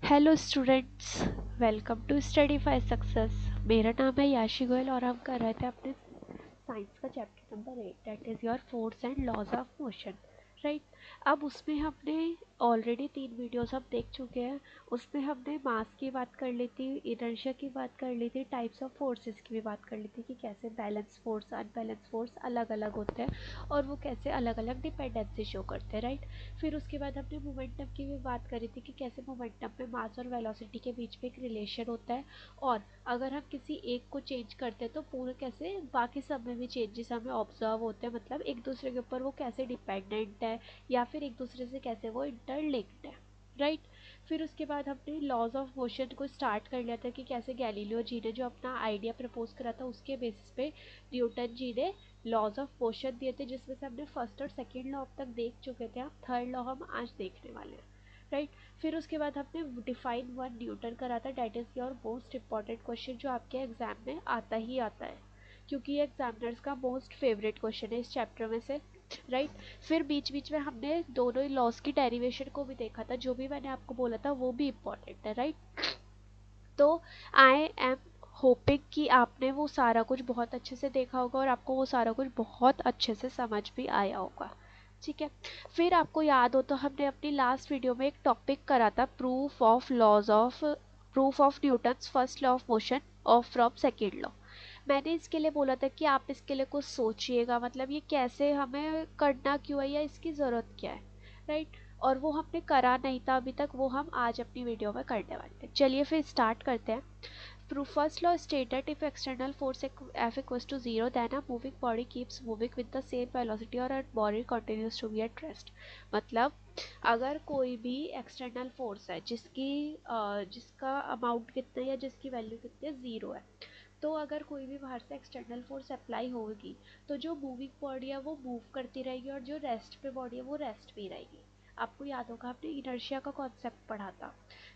Hello students, welcome to study for success. मेरा नाम है याशी गोयल और हम कर रहे थे अपने साइंस का chapter number 8 that is your force and laws of motion. Right, अब उसमें हमने ऑलरेडी 3 वीडियोस हम देख चुके हैं। उसमें हमने मास की बात कर ली थी, इनर्शिया की बात कर ली थी, टाइप्स ऑफ फोर्सेस की भी बात कर ली थी कि कैसे बैलेंस फोर्स अनबैलेंस फोर्स अलग अलग होते हैं और वो कैसे अलग अलग डिपेंडेंसी शो करते हैं। राइट, फिर उसके बाद हमने मोमेंटम की भी बात करी थी कि कैसे मोमेंटम में मास और वेलोसिटी के बीच में एक रिलेशन होता है और अगर हम किसी एक को चेंज करते हैं तो पूरे कैसे बाकी सब में भी चेंजेस हमें ऑब्जर्व होते हैं, मतलब एक दूसरे के ऊपर वो कैसे डिपेंडेंट है या फिर एक दूसरे से कैसे वो इंटरलिंक्ड है। राइट, फिर उसके बाद हमने लॉज ऑफ मोशन को स्टार्ट कर लिया था कि कैसे गैलीलियो जी ने जो अपना आइडिया प्रपोज करा था उसके बेसिस पे न्यूटन जी ने लॉज ऑफ मोशन दिए थे, जिसमें से हमने फर्स्ट और सेकेंड लॉ अब तक देख चुके थे। हम थर्ड लॉ हम आज देखने वाले हैं। राइट, फिर उसके बाद हमने डिफाइन वन न्यूटन करा था, that is your most important question जो आपके एग्जाम में आता ही आता है क्योंकि ये एग्जामिनर्स का मोस्ट फेवरेट क्वेश्चन है इस चैप्टर में से। राइट, फिर बीच बीच में हमने दोनों ही लॉस की डेरिवेशन को भी देखा था, जो भी मैंने आपको बोला था वो भी इम्पोर्टेंट है। राइट, तो आई एम होपिंग कि आपने वो सारा कुछ बहुत अच्छे से देखा होगा और आपको वो सारा कुछ बहुत अच्छे से समझ भी आया होगा। ठीक है, फिर आपको याद हो तो हमने अपनी लास्ट वीडियो में एक टॉपिक करा था, proof of Newton's first law of motion of from second law. मैंने इसके लिए बोला था कि आप इसके लिए कुछ सोचिएगा, मतलब ये कैसे हमें करना क्यों है या इसकी ज़रूरत क्या है। राइट, और वो हमने करा नहीं था अभी तक, वो हम आज अपनी वीडियो में करने वाले हैं। चलिए फिर स्टार्ट करते हैं। Proof first law stated if external force F equals to 0 then a moving body keeps moving with the same velocity or a body continues to be at rest। मतलब अगर कोई भी एक्सटर्नल फोर्स है जिसका amount कितना या जिसकी value कितनी है, 0 है, तो अगर कोई भी बाहर से एक्सटर्नल फोर्स अप्लाई होगी तो जो मूविंग बॉडी है वो मूव करती रहेगी और जो रेस्ट पे बॉडी है वो रेस्ट पे रहेगी। आपको याद होगा आपने इनर्शिया का कॉन्सेप्ट पढ़ा था,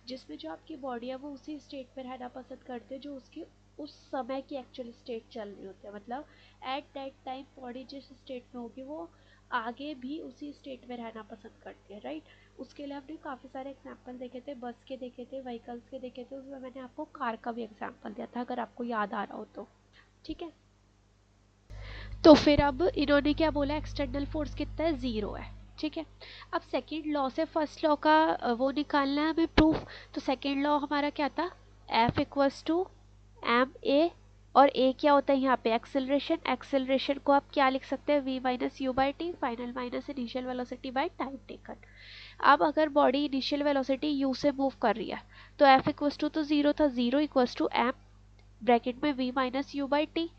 जिसमें जो आपकी बॉडी है वो उसी स्टेट में रहना पसंद करते हैं जो उसकी उस समय की एक्चुअल स्टेट चल रही होती है। मतलब एट दैट टाइम बॉडी जिस स्टेट में होगी वो आगे भी उसी स्टेट में रहना पसंद करती है। राइट, उसके लिए हमने काफ़ी सारे एग्जाम्पल देखे थे, बस के देखे थे, व्हीकल्स के देखे थे, उसमें मैंने आपको कार का भी एग्जाम्पल दिया था अगर आपको याद आ रहा हो तो। ठीक है, तो फिर अब इन्होंने क्या बोला, एक्सटर्नल फोर्स कितना है, 0 है। ठीक है, अब सेकेंड लॉ से फर्स्ट लॉ का वो निकालना है हमें प्रूफ। तो सेकेंड लॉ हमारा क्या था, F equals to M A, और ए क्या होता है यहाँ पे, एक्सेलरेशन। एक्सेलरेशन को आप क्या लिख सकते हैं, v minus you by T, final minus initial velocity by time taken. अब अगर बॉडी इनिशियल वेलोसिटी u से मूव कर रही है तो F इक्वल्स टू तो 0 था, 0 इक्वल्स टू एम ब्रैकेट में v minus you by T.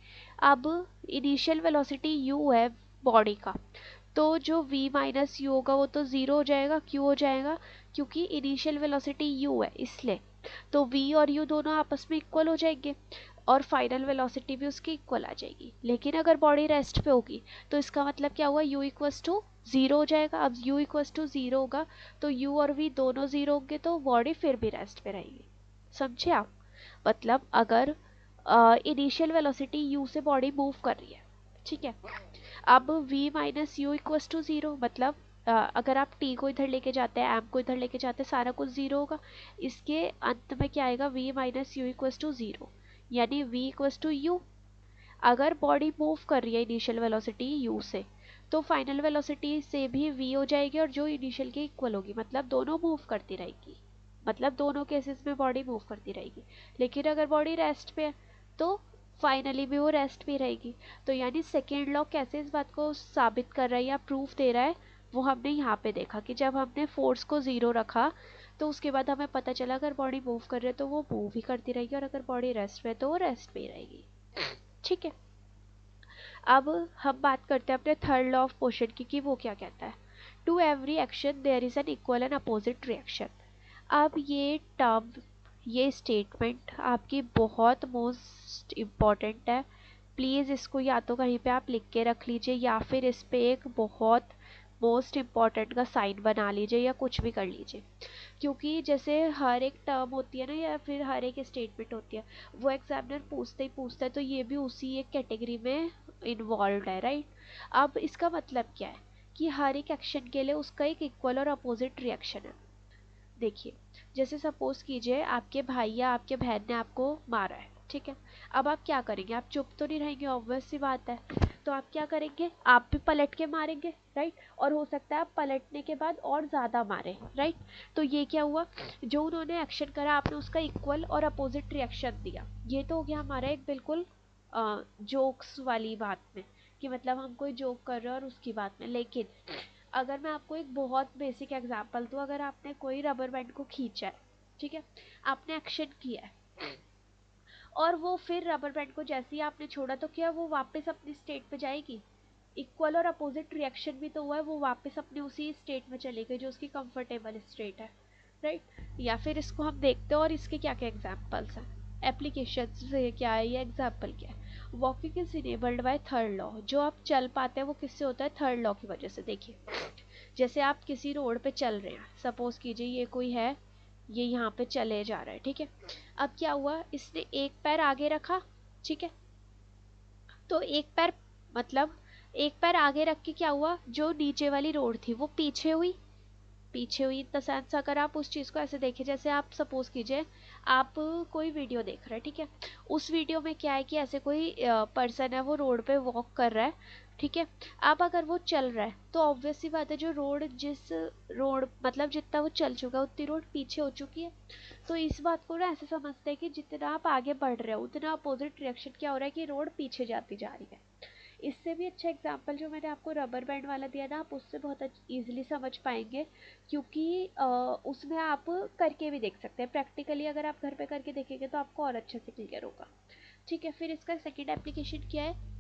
अब इनिशियल वेलोसिटी u है बॉडी का, तो जो v माइनस यू होगा वो तो 0 हो जाएगा। क्यों हो जाएगा, क्योंकि इनिशियल वेलोसिटी u है इसलिए। तो v और u दोनों आपस में इक्वल हो जाएंगे और फाइनल वेलोसिटी भी उसकी इक्वल आ जाएगी। लेकिन अगर बॉडी रेस्ट पे होगी तो इसका मतलब क्या हुआ, u इक्वल्स टू 0 हो जाएगा। अब u इक्वल्स टू 0 होगा तो u और v दोनों 0 होंगे तो बॉडी फिर भी रेस्ट पे रहेगी। समझे आप, मतलब अगर इनिशियल वेलोसिटी u से बॉडी मूव कर रही है, ठीक है, अब v minus u equals to 0, मतलब अगर आप t को इधर लेके जाते हैं, m को इधर लेके जाते हैं, सारा कुछ 0 होगा। इसके अंत में क्या आएगा, v minus u equals to 0, यानी v इक्वल्स टू u। अगर बॉडी मूव कर रही है इनिशियल वेलोसिटी u से तो फाइनल वेलोसिटी से भी v हो जाएगी और जो इनिशियल के इक्वल होगी, मतलब दोनों मूव करती रहेगी, मतलब दोनों केसेस में बॉडी मूव करती रहेगी। लेकिन अगर बॉडी रेस्ट पे है तो फाइनली भी वो रेस्ट पे रहेगी। तो यानी सेकेंड लॉ कैसे इस बात को साबित कर रहा है या प्रूफ दे रहा है, वो हमने यहाँ पे देखा कि जब हमने फोर्स को 0 रखा तो उसके बाद हमें पता चला अगर बॉडी मूव कर रही है तो वो मूव ही करती रहेगी और अगर बॉडी रेस्ट पे है तो वो रेस्ट पे ही रहेगी। ठीक है, अब हम बात करते हैं अपने थर्ड लॉ ऑफ मोशन की कि वो क्या कहता है, to every action there is an equal and opposite reaction. अब ये टर्म, ये स्टेटमेंट आपकी बहुत मोस्ट इम्पॉर्टेंट है। प्लीज़ इसको या तो कहीं पे आप लिख के रख लीजिए या फिर इस पे एक बहुत मोस्ट इम्पॉर्टेंट का साइन बना लीजिए या कुछ भी कर लीजिए, क्योंकि जैसे हर एक टर्म होती है ना या फिर हर एक स्टेटमेंट होती है वो एग्जामिनर पूछते ही पूछता है, तो ये भी उसी एक कैटेगरी में इन्वॉल्व है। राइट, अब इसका मतलब क्या है कि हर एक एक्शन के लिए उसका एक इक्वल और अपोजिट रिएक्शन है। देखिए, जैसे सपोज कीजिए आपके भाई या आपके बहन ने आपको मारा है, ठीक है। अब आप क्या करेंगे, आप चुप तो नहीं रहेंगे, ऑब्वियस सी बात है। तो आप क्या करेंगे, आप भी पलट के मारेंगे, राइट। और हो सकता है आप पलटने के बाद और ज़्यादा मारें, राइट। तो ये क्या हुआ, जो उन्होंने एक्शन करा आपने उसका इक्वल और अपोजिट रिएक्शन दिया। ये तो हो गया हमारा एक बिल्कुल जोक्स वाली बात में, कि मतलब हम कोई जोक कर रहे हैं और उसकी बात में। लेकिन अगर मैं आपको एक बहुत बेसिक एग्जांपल दूं, अगर आपने कोई रबर बैंड को खींचा है, ठीक है, आपने एक्शन किया है, और वो फिर रबर बैंड को जैसे ही आपने छोड़ा, तो क्या वो वापस अपनी स्टेट पे जाएगी? इक्वल और अपोजिट रिएक्शन भी तो हुआ है, वो वापस अपने उसी स्टेट में चली गई जो उसकी कंफर्टेबल स्टेट है, राइट। या फिर इसको हम देखते हैं और इसके क्या क्या एग्जांपल्स हैं, एप्लीकेशन से क्या है, या एग्जाम्पल क्या है। Walking is enabled by third law, जो आप चल पाते हैं वो किससे होता है, थर्ड लॉ की वजह से। देखिए, जैसे आप किसी रोड पे चल रहे हैं, सपोज कीजिए ये कोई है, ये यहाँ पे चले जा रहा है, ठीक है। अब क्या हुआ, इसने एक पैर आगे रखा, ठीक है। तो एक पैर, मतलब एक पैर आगे रख के क्या हुआ, जो नीचे वाली रोड थी वो पीछे हुई, पीछे हुई। इन द सेंस अगर आप उस चीज़ को ऐसे देखें, जैसे आप सपोज कीजिए आप कोई वीडियो देख रहे हैं, ठीक है। उस वीडियो में क्या है कि ऐसे कोई पर्सन है, वो रोड पे वॉक कर रहा है, ठीक है। अब अगर वो चल रहा है तो ऑब्वियस सी बात है, जो रोड, जिस रोड मतलब जितना वो चल चुका है उतनी रोड पीछे हो चुकी है। तो इस बात को ना ऐसे समझते हैं कि जितना आप आगे बढ़ रहे हो उतना अपोजिट रिएक्शन क्या हो रहा है कि रोड पीछे जाती जा रही है। इससे भी अच्छा एग्जाम्पल जो मैंने आपको रबर बैंड वाला दिया ना, आप उससे बहुत ईजिली समझ पाएंगे, क्योंकि उसमें आप करके भी देख सकते हैं प्रैक्टिकली। अगर आप घर पे करके देखेंगे तो आपको और अच्छे से क्लियर होगा, ठीक है। फिर इसका सेकेंड एप्लीकेशन क्या है,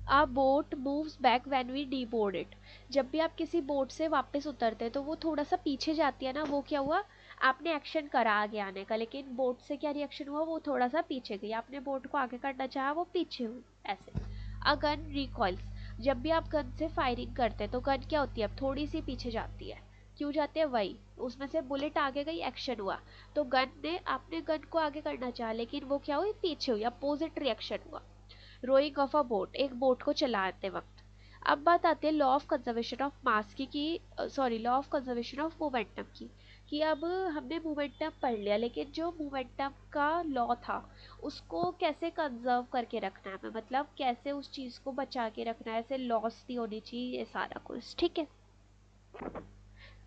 a boat moves back when we deboard it. जब भी आप किसी बोट से वापस उतरते हैं तो वो थोड़ा सा पीछे जाती है ना, वो क्या हुआ, आपने एक्शन करा आगे आने का, लेकिन बोट से क्या रिएक्शन हुआ, वो थोड़ा सा पीछे गई। आपने बोट को आगे करना चाहा, वो पीछे हुई, ऐसे। अ गन रिकॉइल्स, जब भी आप गन से फायरिंग करते हैं तो गन क्या होती है, अब थोड़ी सी पीछे जाती है। क्यों जाती है, वही, उसमें से बुलेट आगे गई, एक्शन हुआ। तो गन ने, आपने गन को आगे करना चाहा लेकिन वो क्या हुई, पीछे हुई, अपोजिट रिएक्शन हुआ। रोइंग ऑफ अ बोट, एक बोट को चलाते वक्त। अब बात आती है law of conservation of mass की, sorry, law of conservation of momentum की, कि अब हमने मोमेंटम पढ़ लिया, लेकिन जो मोमेंटम का लॉ था उसको कैसे कंजर्व करके रखना है हमें, मतलब कैसे उस चीज़ को बचा के रखना है, ऐसे लॉस नहीं होनी चाहिए, ये सारा कुछ, ठीक है।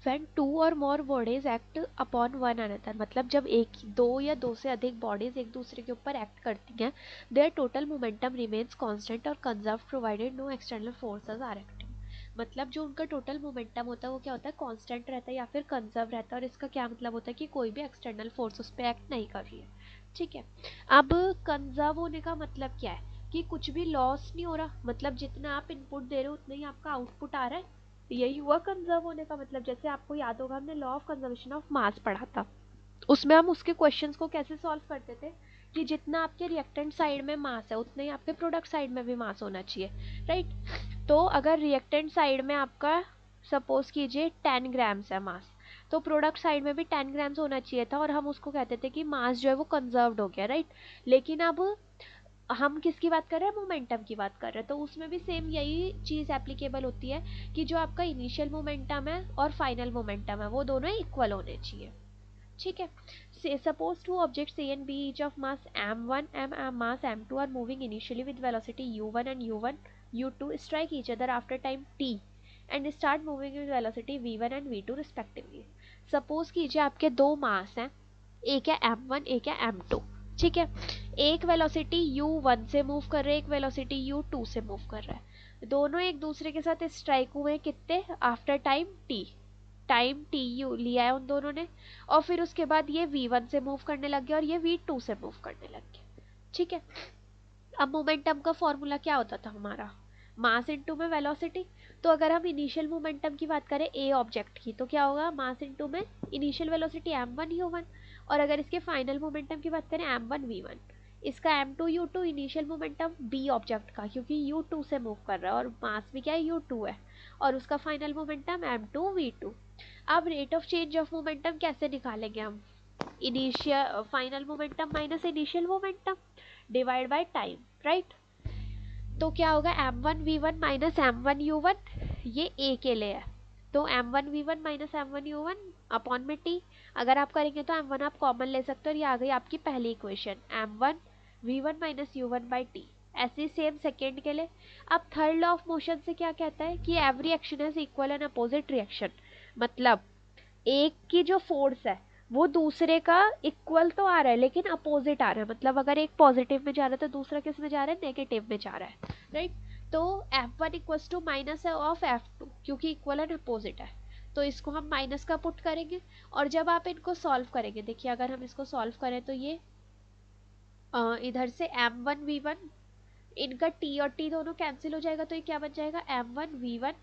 When two or more bodies act upon one another, मतलब जब एक, दो या दो से अधिक बॉडीज एक दूसरे के ऊपर एक्ट करती हैं, their total momentum remains constant और conserved provided no external forces are acting। मतलब जो उनका टोटल मोमेंटम होता है वो क्या होता है, कांस्टेंट रहता है या फिर कंजर्व रहता है। और इसका क्या मतलब होता है कि कोई भी एक्सटर्नल फोर्स उस पर एक्ट नहीं कर रही है, ठीक है। अब कंजर्व होने का मतलब क्या है, कि कुछ भी लॉस नहीं हो रहा, मतलब जितना आप इनपुट दे रहे हो उतना ही आपका आउटपुट आ रहा है, यही हुआ कंजर्व होने का मतलब। जैसे आपको याद होगा, हमने लॉ ऑफ कंजर्वेशन ऑफ मास पढ़ा था, उसमें हम उसके क्वेश्चंस को कैसे सॉल्व करते थे, कि जितना आपके रिएक्टेंट साइड में मास है उतना ही आपके प्रोडक्ट साइड में भी मास होना चाहिए, राइट। तो अगर रिएक्टेंट साइड में आपका सपोज कीजिए 10 ग्राम्स है मास, तो प्रोडक्ट साइड में भी 10 ग्राम्स होना चाहिए था, और हम उसको कहते थे कि मास जो है वो कंजर्व्ड हो गया, राइट। लेकिन अब हम किसकी बात कर रहे हैं, मोमेंटम की बात कर रहे हैं, तो उसमें भी सेम यही चीज़ एप्लीकेबल होती है, कि जो आपका इनिशियल मोमेंटम है और फाइनल मोमेंटम है वो दोनों इक्वल होने चाहिए, ठीक है। Say suppose two objects A and B each of mass m1 and mass m2 are moving initially with velocity u1 and u2 strike each other after time t and start moving with velocity v1 and v2 respectively। Suppose कीजिए आपके दो मास हैं, एक है m1 एक है m2, ठीक है। एक वेलोसिटी u1 से मूव कर रहा है, एक वेलोसिटी u2 से मूव कर रहा है, दोनों एक दूसरे के साथ स्ट्राइक हुए कितने, after time t, time T U लिया है उन दोनों ने, और फिर उसके बाद ये v1 से मूव करने लग गया और ये v2 से मूव करने लग गया, ठीक है। अब मोमेंटम का फॉर्मूला क्या होता था हमारा, मास इनटू में वेलोसिटी। तो अगर हम इनिशियल मोमेंटम की बात करें ए ऑब्जेक्ट की, तो क्या होगा, मास इनटू में इनिशियल वेलोसिटी m1 u1, और अगर इसके फाइनल मोमेंटम की बात करें m1 v1, इसका m2 u2 initial momentum B object का, क्योंकि u2 से मूव कर रहा है और मास भी क्या है, u2 है, और उसका फाइनल मोमेंटम m2 v2। अब rate of change of momentum कैसे निकालेंगे हम, initial final momentum minus initial momentum divide by time, right. तो क्या होगा, m1 v1 minus m1 u1, ये a के लिए है, तो m1v1 माइनस m1u1 अपॉन में t। अगर आप करेंगे तो m1 आप कॉमन ले सकते हो और ये आ गई आपकी पहली equation m1v1 minus u1 by T. ऐसे सेम सेकेंड के लिए। अब थर्ड लॉ ऑफ मोशन से क्या कहता है कि every action has equal and opposite reaction. मतलब एक की जो फोर्स है वो दूसरे का इक्वल तो आ रहा है लेकिन अपोजिट आ रहा है। मतलब अगर एक पॉजिटिव में जा रहा है तो दूसरा किस में जा रहा है, नेगेटिव में जा रहा है, राइट। तो F1 इक्वल्स टू माइनस है ऑफ F2 क्योंकि इक्वल एंड अपोजिट है, तो इसको हम माइनस का पुट करेंगे। और जब आप इनको सॉल्व करेंगे, देखिए अगर हम इसको सॉल्व करें तो ये इधर से m1v1, इनका t और t दोनों कैंसिल हो जाएगा, तो ये क्या बन जाएगा m1v1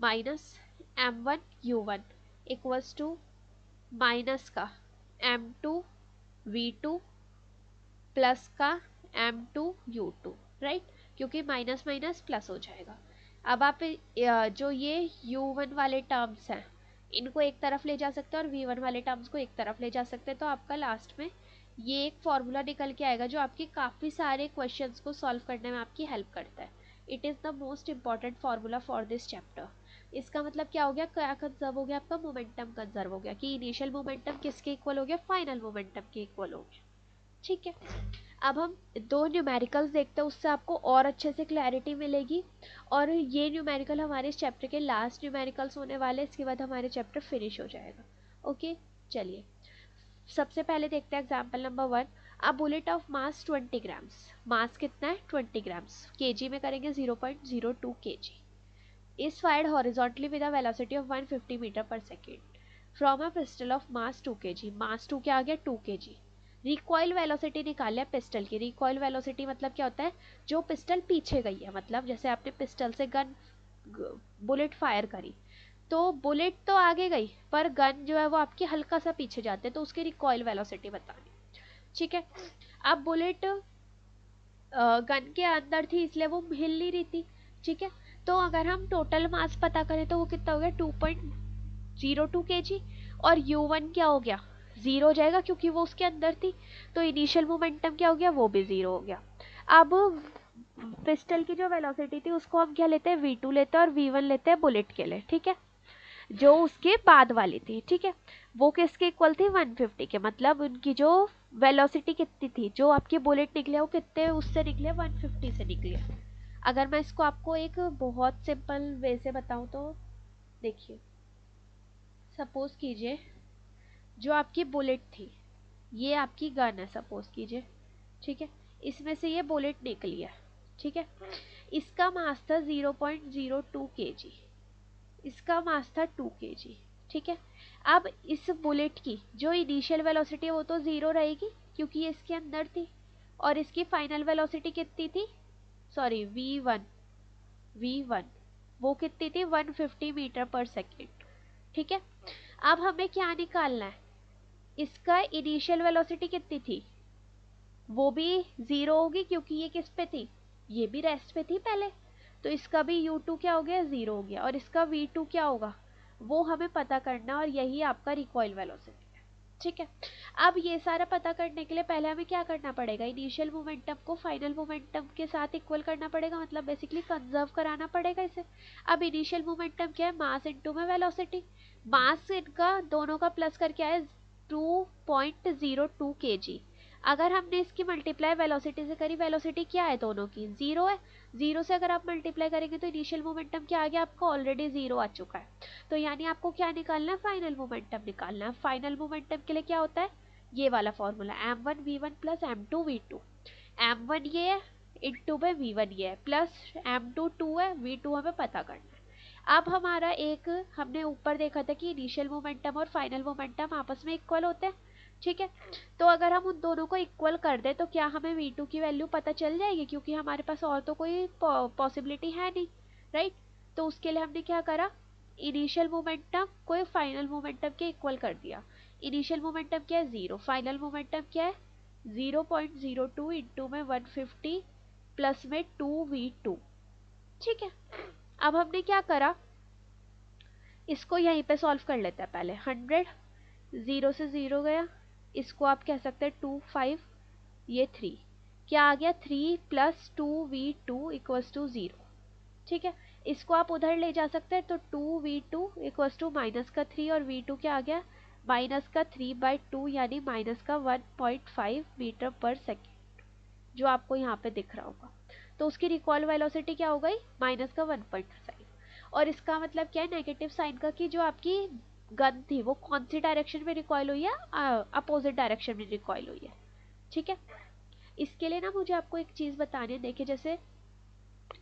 minus m1u1 equals to minus का m2v2 प्लस का m2u2, राइट, क्योंकि माइनस माइनस प्लस हो जाएगा। अब आप जो ये u1 वाले टर्म्स हैं इनको एक तरफ ले जा सकते हैं और v1 वाले टर्म्स को एक तरफ ले जा सकते हैं, तो आपका लास्ट में ये एक फॉर्मूला निकल के आएगा जो आपकी काफ़ी सारे क्वेश्चंस को सॉल्व करने में आपकी हेल्प करता है। It is the most important formula for this chapter. इसका मतलब क्या हो गया, क्या कंजर्व हो गया आपका, मोमेंटम कंजर्व हो गया कि इनिशियल मोमेंटम किसके इक्वल हो गया, फाइनल मोमेंटम के इक्वल हो गया। ठीक है, अब हम दो न्यूमेरिकल्स देखते हैं, उससे आपको और अच्छे से क्लैरिटी मिलेगी। और ये न्यूमेरिकल हमारे इस चैप्टर के लास्ट न्यूमेरिकल्स होने वाले, इसके बाद हमारे चैप्टर फिनिश हो जाएगा। ओके, चलिए सबसे पहले देखते हैं example number 1। A bullet of mass 20 grams. Mass कितना है 20 ग्राम्स, केजी में करेंगे 0.02 kg, is fired horizontally with a velocity of 150 meter per second from a pistol of mass 2 kg। मास 2 क्या आ गया 2 kg। रिकॉइल वेलोसिटी निकाल लिया पिस्टल की। Recoil velocity मतलब क्या होता है, जो पिस्टल पीछे गई है, मतलब जैसे आपने पिस्टल से गन बुलेट फायर करी तो बुलेट तो आगे गई पर गन जो है वो आपकी हल्का सा पीछे जाते हैं, तो उसकी रिकॉइल वेलोसिटी बतानी। ठीक है, अब बुलेट गन के अंदर थी इसलिए वो हिल नहीं रही थी। ठीक है, तो अगर हम टोटल मास पता करें तो वो कितना हो गया 2.02 kg। और u1 क्या हो गया, जीरो हो जाएगा क्योंकि वो उसके अंदर थी, तो इनिशियल मोमेंटम क्या हो गया, वो भी जीरो हो गया। अब पिस्टल की जो वेलोसिटी थी उसको हम क्या लेते हैं, v2 लेते हैं और v1 लेते हैं बुलेट के लिए। ठीक है, जो उसके बाद वाली थी, ठीक है, वो किसके इक्वल थी 150 के। मतलब उनकी जो वेलोसिटी कितनी थी, जो आपकी बुलेट निकले वो कितने उससे निकले 150 से निकले। अगर मैं इसको आपको एक बहुत सिंपल वे से बताऊं तो देखिए, सपोज कीजिए जो आपकी बुलेट थी ये आपकी गन है, सपोज कीजिए, ठीक है, इसमें से ये बुलेट निकली है। ठीक है, इसका मास था 0.02 kg, इसका मास था 2 kg। ठीक है, अब इस बुलेट की जो इनिशियल वेलोसिटी है वो तो जीरो रहेगी क्योंकि ये इसके अंदर थी, और इसकी फाइनल वेलोसिटी कितनी थी, सॉरी v1 वो कितनी थी 150 मीटर पर सेकेंड। ठीक है, अब हमें क्या निकालना है, इसका इनिशियल वेलोसिटी कितनी थी, वो भी जीरो होगी क्योंकि ये किस पे थी, ये भी रेस्ट पे थी पहले, तो इसका भी u2 क्या हो गया, जीरो हो गया। और इसका v2 क्या होगा वो हमें पता करना, और यही आपका रिकॉइल वेलोसिटी है। ठीक है, अब ये सारा पता करने के लिए पहले हमें क्या करना पड़ेगा, इनिशियल मोमेंटम को फाइनल मोमेंटम के साथ इक्वल करना पड़ेगा, मतलब बेसिकली कंजर्व कराना पड़ेगा इसे। अब इनिशियल मोमेंटम क्या है, मास इनटू में वेलोसिटी। मास इनका दोनों का प्लस करके आया 2.02 kg। अगर हमने इसकी मल्टीप्लाई वेलोसिटी से करी, वेलोसिटी क्या है दोनों की, जीरो है, जीरो से अगर आप मल्टीप्लाई करेंगे तो इनिशियल मोमेंटम क्या आ गया आपका, ऑलरेडी जीरो आ चुका है। तो यानी आपको क्या निकालना है, फाइनल मोमेंटम निकालना है। फाइनल मोमेंटम के लिए क्या होता है, ये वाला formula m1v1 plus m2v2। m1 ये है, इंटू में v1 ये है, प्लस m2 2 है, v2 हमें पता करना है। अब हमारा एक हमने ऊपर देखा था कि इनिशियल मोमेंटम और फाइनल मोमेंटम आपस में इक्वल होते हैं। ठीक है, तो अगर हम उन दोनों को इक्वल कर दें तो क्या हमें v2 की वैल्यू पता चल जाएगी, क्योंकि हमारे पास और तो कोई पॉसिबिलिटी है नहीं, राइट। तो उसके लिए हमने क्या करा, इनिशियल मोमेंटम को फाइनल मोमेंटम के इक्वल कर दिया। इनिशियल मोमेंटम क्या है जीरो, फाइनल मोमेंटम क्या है 0.02 इंटू में 150 प्लस में 2v2। ठीक है, अब हमने क्या करा, इसको यहीं पे सॉल्व कर लेते हैं पहले। 100 जीरो से जीरो गया, इसको आप कह सकते हैं 2 5, ये 3 क्या आ गया 3 प्लस 2v2 इक्वल्स टू 0। ठीक है, इसको आप उधर ले जा सकते हैं, तो 2v2 इक्वल्स टू माइनस का 3 और v2 क्या आ गया माइनस का 3/2 यानी माइनस का 1.5 मीटर पर सेकेंड, जो आपको यहाँ पे दिख रहा होगा। तो उसकी रिकॉल वेलोसिटी क्या हो गई माइनस का 1.5। और इसका मतलब क्या है नेगेटिव साइन का, कि जो आपकी गन थी वो कौन सी डायरेक्शन में रिकॉइल हुई है, अपोजिट डायरेक्शन में रिकॉइल हुई है। ठीक है, इसके लिए ना मुझे आपको एक चीज बतानी है। देखिए जैसे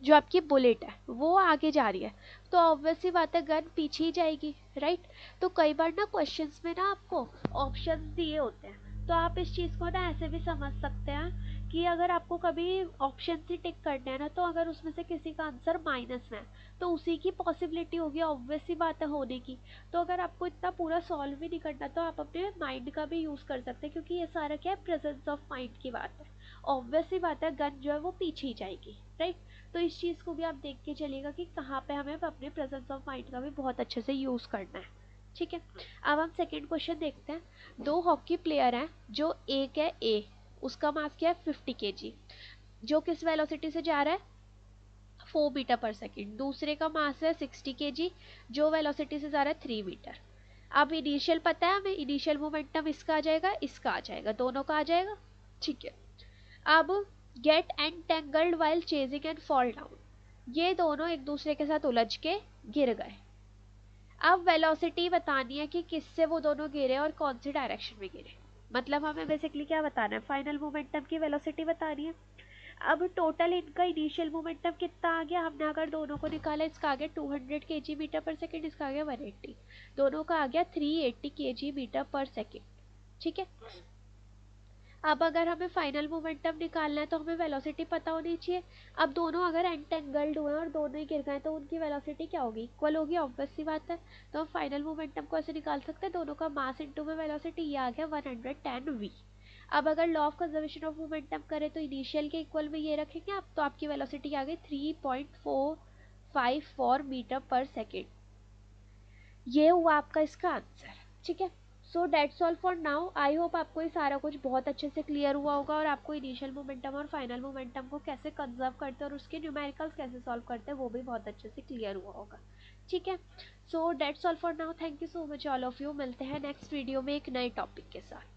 जो आपकी बुलेट है वो आगे जा रही है, तो ऑब्वियस सी बात है गन पीछे ही जाएगी, राइट। तो कई बार ना क्वेश्चंस में ना आपको ऑप्शंस दिए होते हैं, तो आप इस चीज को ना ऐसे भी समझ सकते हैं कि अगर आपको कभी ऑप्शन से टिक करना है ना, तो अगर उसमें से किसी का आंसर माइनस में है तो उसी की पॉसिबिलिटी होगी ऑब्वियस सी बात है होने की। तो अगर आपको इतना पूरा सॉल्व भी नहीं करना तो आप अपने माइंड का भी यूज कर सकते हैं, क्योंकि ये सारा क्या है प्रेजेंस ऑफ माइंड की बात है। ऑब्वियस सी बात है गन जो है वो पीछे ही जाएगी, राइट। तो इस चीज को भी आप देख के चलिएगा कि कहाँ पे हमें अपने प्रेजेंस ऑफ माइंड का भी बहुत अच्छे से यूज करना है। ठीक है, अब हम सेकेंड क्वेश्चन देखते हैं। दो हॉकी प्लेयर हैं, जो एक है ए, उसका मास क्या है 50 kg, जो किस वेलोसिटी से जा रहा है 4 मीटर पर सेकेंड। दूसरे का मास है 60 kg, जो वेलोसिटी से जा रहा है 3 मीटर। अब इनिशियल पता है हमें, इनिशियल मोमेंटम इसका आ जाएगा, इसका आ जाएगा, दोनों का आ जाएगा। ठीक है, अब get entangled while chasing and fall down, ये दोनों एक दूसरे के साथ उलझ के गिर गए। अब वेलोसिटी बतानी है कि किससे वो दोनों गिरे और कौन सी डायरेक्शन में गिरे। मतलब हमें बेसिकली क्या बताना है, फाइनल मोमेंटम की वेलोसिटी बतानी है। अब टोटल इनका इनिशियल मोमेंटम कितना आ गया, हमने अगर दोनों को निकाला, इसका आ गया 200 kg मीटर पर सेकेंड, इसका आ गया 180, दोनों का आ गया 380 kg मीटर पर सेकेंड। ठीक है, अब अगर हमें फाइनल मोमेंटम निकालना है तो हमें वेलोसिटी पता होनी चाहिए। अब दोनों अगर एंटेंगल्ड हुए और दोनों ही गिर गए तो उनकी वेलोसिटी क्या होगी, इक्वल होगी, ऑब्वियस सी बात है। तो हम फाइनल मोमेंटम को ऐसे निकाल सकते हैं, दोनों का मास इनटू में वेलोसिटी, ये आ गया 110 v। अब अगर law of conservation of momentum करें तो इनिशियल के इक्वल में ये रखेंगे आप, तो आपकी वेलोसिटी आ गई 3.454 मीटर पर सेकेंड। ये हुआ आपका इसका आंसर। ठीक है, so that's all for now. I hope आपको ये सारा कुछ बहुत अच्छे से क्लियर हुआ होगा, और आपको इनिशियल मोमेंटम और फाइनल मोमेंटम को कैसे कंजर्व करते हैं और उसके न्यूमेरिकल्स कैसे सॉल्व करते हैं वो भी बहुत अच्छे से क्लियर हुआ होगा। ठीक है, so that's all for now, thank you so much all of you. मिलते हैं नेक्स्ट वीडियो में एक नए टॉपिक के साथ।